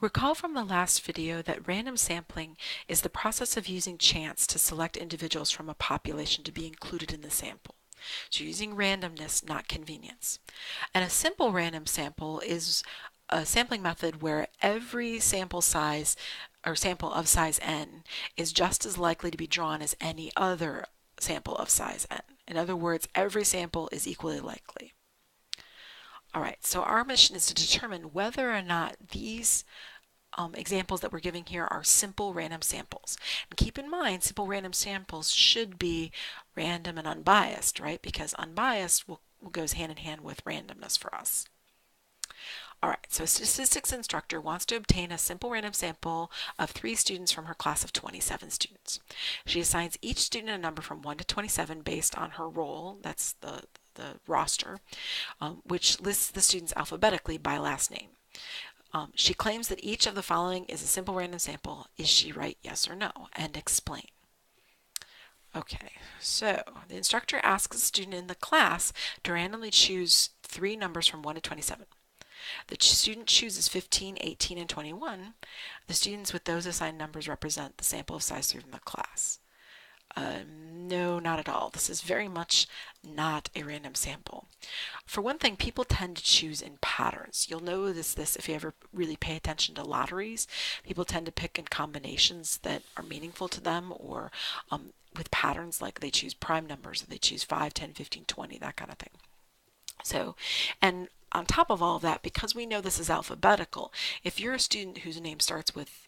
Recall from the last video that random sampling is the process of using chance to select individuals from a population to be included in the sample. So using randomness, not convenience. And a simple random sample is a sampling method where every sample size or sample of size n is just as likely to be drawn as any other sample of size n. In other words, every sample is equally likely. All right, so our mission is to determine whether or not these examples that we're giving here are simple random samples. And keep in mind, simple random samples should be random and unbiased, right? Because unbiased goes hand in hand with randomness for us. All right, so a statistics instructor wants to obtain a simple random sample of 3 students from her class of 27 students. She assigns each student a number from 1 to 27 based on her role, that's the roster, which lists the students alphabetically by last name. She claims that each of the following is a simple random sample. Is she right, yes or no? And explain. Okay, so the instructor asks a student in the class to randomly choose 3 numbers from 1 to 27. The student chooses 15, 18, and 21. The students with those assigned numbers represent the sample of size 3 from the class. No, not at all. This is very much not a random sample. For one thing, people tend to choose in patterns. You'll notice this if you ever really pay attention to lotteries. People tend to pick in combinations that are meaningful to them, or with patterns like they choose prime numbers, or they choose 5, 10, 15, 20, that kind of thing. So, and on top of all of that, because we know this is alphabetical, if you're a student whose name starts with,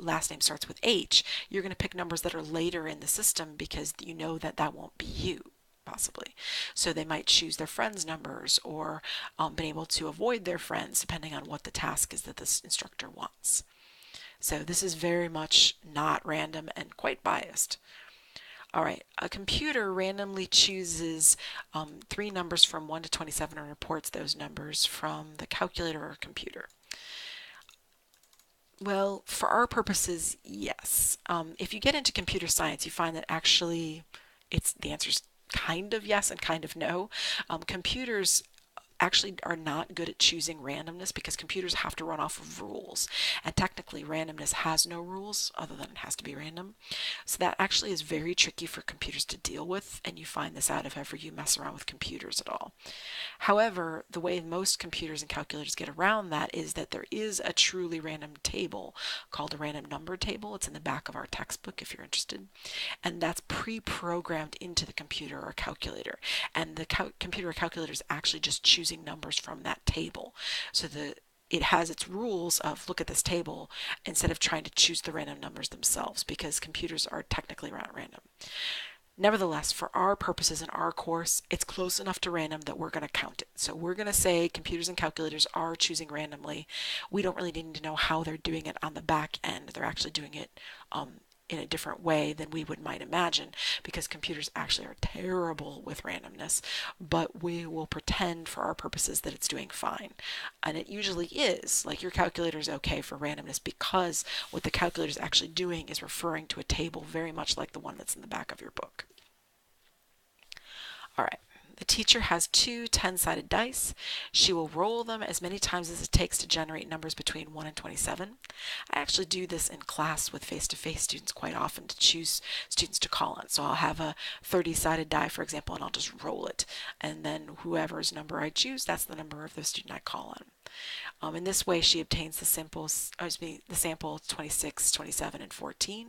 last name starts with H, you're going to pick numbers that are later in the system because you know that that won't be you, possibly. So they might choose their friends' numbers or been able to avoid their friends depending on what the task is that this instructor wants. So this is very much not random and quite biased. All right, a computer randomly chooses 3 numbers from 1 to 27 and reports those numbers from the calculator or computer. Well, for our purposes, yes. If you get into computer science, you find that actually the answer's kind of yes and kind of no. Computers actually are not good at choosing randomness because computers have to run off of rules, and technically randomness has no rules other than it has to be random. So that actually is very tricky for computers to deal with, and you find this out if ever you mess around with computers at all. However, the way most computers and calculators get around that is that there is a truly random table called a random number table. It's in the back of our textbook if you're interested, and that's pre-programmed into the computer or calculator, and the computer or calculator is actually just choosing numbers from that table. So it has its rules of look at this table instead of trying to choose the random numbers themselves, because computers are technically not random. Nevertheless, for our purposes in our course, it's close enough to random that we're going to count it. So we're going to say computers and calculators are choosing randomly. We don't really need to know how they're doing it on the back end. They're actually doing it in a different way than we might imagine, because computers actually are terrible with randomness, but we will pretend for our purposes that it's doing fine. And it usually is. Like, your calculator is okay for randomness because what the calculator is actually doing is referring to a table very much like the one that's in the back of your book. All right. The teacher has 2 10-sided dice. She will roll them as many times as it takes to generate numbers between 1 and 27. I actually do this in class with face-to-face students quite often to choose students to call on. So I'll have a 30-sided die, for example, and I'll just roll it. And then whoever's number I choose, that's the number of the student I call on. In this way, she obtains the sample 26, 27, and 14.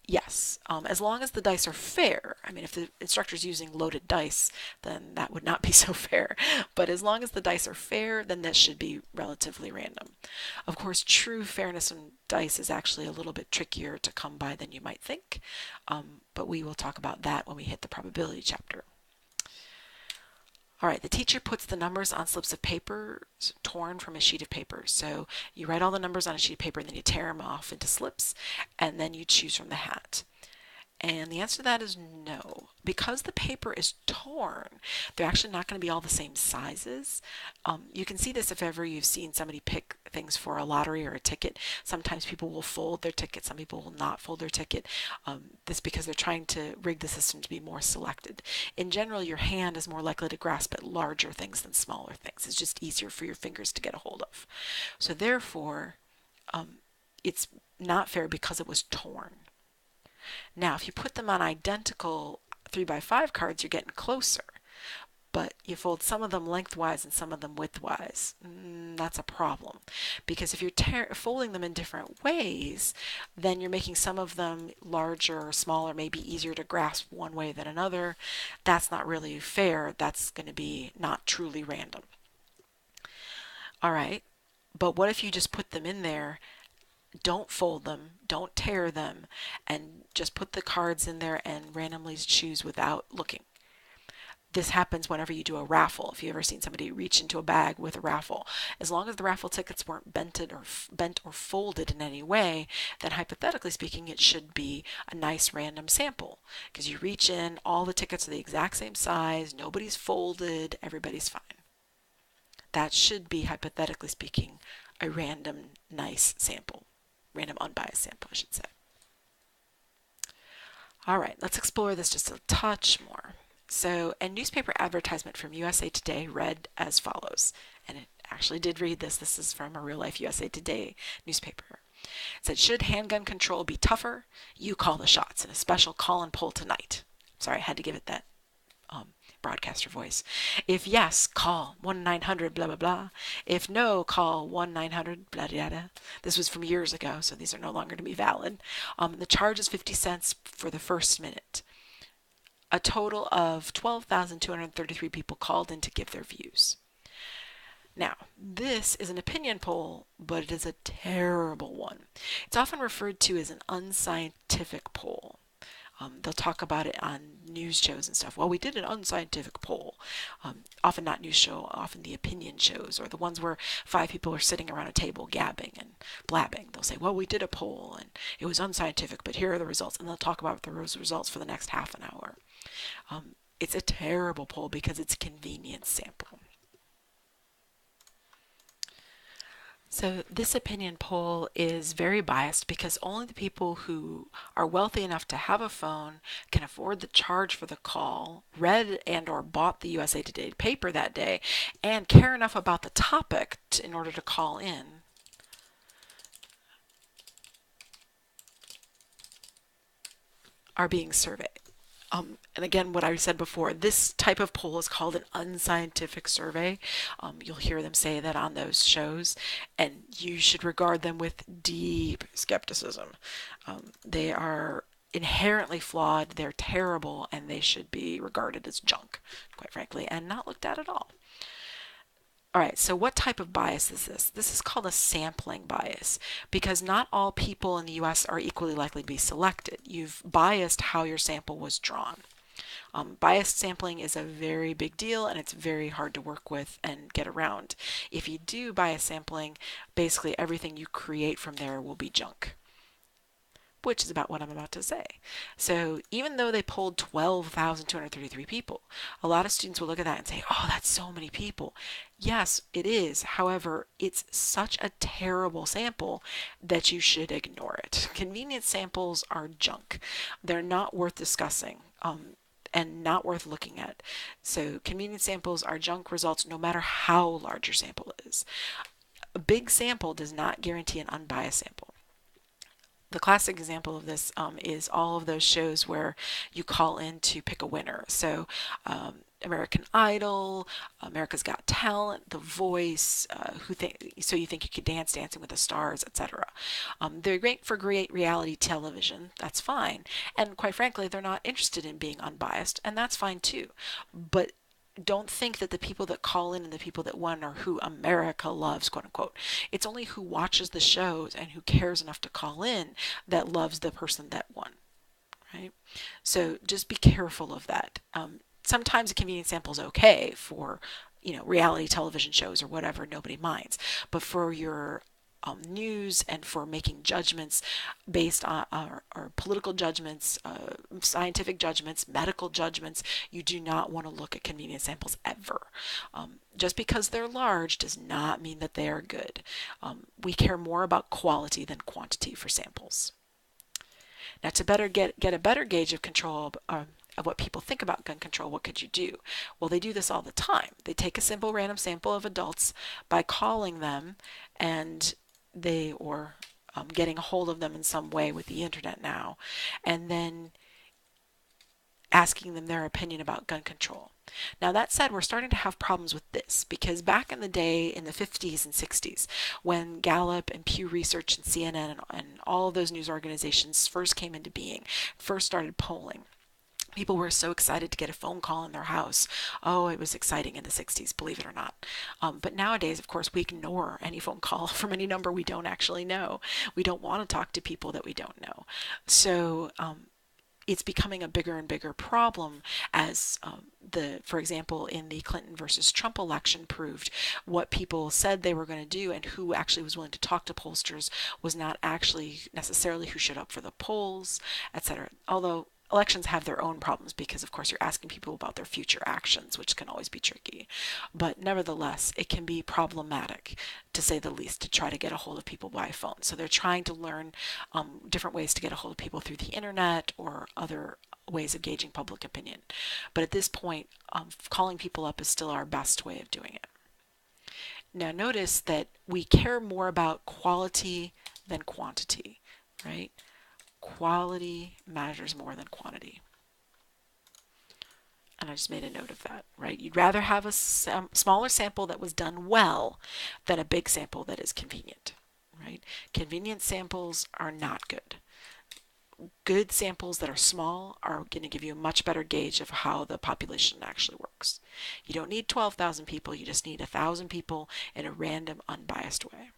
Yes, as long as the dice are fair. I mean, if the instructor is using loaded dice, then that would not be so fair. But as long as the dice are fair, then this should be relatively random. Of course, true fairness in dice is actually a little bit trickier to come by than you might think, but we will talk about that when we hit the probability chapter. All right, the teacher puts the numbers on slips of paper torn from a sheet of paper. So you write all the numbers on a sheet of paper and then you tear them off into slips, and then you choose from the hat. And the answer to that is no. Because the paper is torn, they're actually not going to be all the same sizes. You can see this if ever you've seen somebody pick things for a lottery or a ticket. Sometimes people will fold their ticket, some people will not fold their ticket. This because they're trying to rig the system to be more selected. In general, your hand is more likely to grasp at larger things than smaller things. It's just easier for your fingers to get a hold of. So therefore, it's not fair because it was torn. Now, if you put them on identical 3x5 cards, you're getting closer. But you fold some of them lengthwise and some of them widthwise. That's a problem. Because if you're folding them in different ways, then you're making some of them larger or smaller, maybe easier to grasp one way than another. That's not really fair. That's going to be not truly random. All right. But what if you just put them in there, don't fold them, don't tear them, and just put the cards in there and randomly choose without looking? This happens whenever you do a raffle. If you've ever seen somebody reach into a bag with a raffle, as long as the raffle tickets weren't bent or folded in any way, then hypothetically speaking, it should be a nice random sample. Because you reach in, all the tickets are the exact same size, nobody's folded, everybody's fine. That should be, hypothetically speaking, a random nice sample. Random unbiased sample, I should say. All right, let's explore this just a touch more. So, a newspaper advertisement from USA Today read as follows, and it actually did read this. This is from a real-life USA Today newspaper. It said, should handgun control be tougher? You call the shots in a special call and poll tonight. Sorry, I had to give it that broadcaster voice. If yes, call 1-900 blah blah blah. If no, call 1-900 blah blah blah. This was from years ago, so these are no longer to be valid. The charge is 50 cents for the first minute. A total of 12,233 people called in to give their views. Now, this is an opinion poll, but it is a terrible one. It's often referred to as an unscientific poll. They'll talk about it on news shows and stuff. Well, we did an unscientific poll. Often not news show, often the opinion shows, or the ones where 5 people are sitting around a table gabbing and blabbing. They'll say, well, we did a poll and it was unscientific, but here are the results. And they'll talk about those results for the next half an hour. It's a terrible poll because it's a convenience sample. So this opinion poll is very biased because only the people who are wealthy enough to have a phone, can afford the charge for the call, read and or bought the USA Today paper that day, and care enough about the topic in order to call in are being surveyed. And again, what I said before, this type of poll is called an unscientific survey. You'll hear them say that on those shows, and you should regard them with deep skepticism. They are inherently flawed, they're terrible, and they should be regarded as junk, quite frankly, and not looked at all. All right, so what type of bias is this? This is called a sampling bias because not all people in the US are equally likely to be selected. You've biased how your sample was drawn. Biased sampling is a very big deal and it's very hard to work with and get around. If you do bias sampling, basically everything you create from there will be junk, which is about what I'm about to say. So even though they polled 12,233 people, a lot of students will look at that and say, oh, that's so many people. Yes, it is. However, it's such a terrible sample that you should ignore it. Convenience samples are junk. They're not worth discussing. And not worth looking at. So convenience samples are junk results no matter how large your sample is. A big sample does not guarantee an unbiased sample. The classic example of this is all of those shows where you call in to pick a winner. So American Idol, America's Got Talent, The Voice, So You Think You Could Dance, Dancing with the Stars, etc. They're great for great reality television. That's fine. And quite frankly, they're not interested in being unbiased, and that's fine too. But don't think that the people that call in and the people that won are who America loves, quote unquote. It's only who watches the shows and who cares enough to call in that loves the person that won, right? So just be careful of that. Sometimes a convenience sample is okay for, reality television shows or whatever, nobody minds. But for your news and for making judgments based on our political judgments, scientific judgments, medical judgments, you do not want to look at convenience samples ever. Just because they're large does not mean that they are good. We care more about quality than quantity for samples. Now, to better get a better gauge of control of what people think about gun control, what could you do? Well, they do this all the time. They take a simple random sample of adults by calling them, and getting a hold of them in some way with the internet now, and then asking them their opinion about gun control. Now, that said, we're starting to have problems with this because back in the day, in the 50s and 60s, when Gallup and Pew Research and CNN and all of those news organizations first came into being, first started polling, people were so excited to get a phone call in their house. Oh, it was exciting in the 60s, believe it or not. But nowadays, of course, we ignore any phone call from any number we don't actually know. We don't want to talk to people that we don't know. So it's becoming a bigger and bigger problem as for example, in the Clinton versus Trump election proved what people said they were going to do and who actually was willing to talk to pollsters was not actually necessarily who showed up for the polls, etc. Although elections have their own problems because, of course, you're asking people about their future actions, which can always be tricky. But nevertheless, it can be problematic, to say the least, to try to get a hold of people by phone. So they're trying to learn different ways to get a hold of people through the internet or other ways of gauging public opinion. But at this point, calling people up is still our best way of doing it. Now notice that we care more about quality than quantity, right? Quality matters more than quantity. And I just made a note of that, right? You'd rather have a smaller sample that was done well than a big sample that is convenient, right? Convenient samples are not good. Good samples that are small are going to give you a much better gauge of how the population actually works. You don't need 12,000 people, you just need 1,000 people in a random, unbiased way.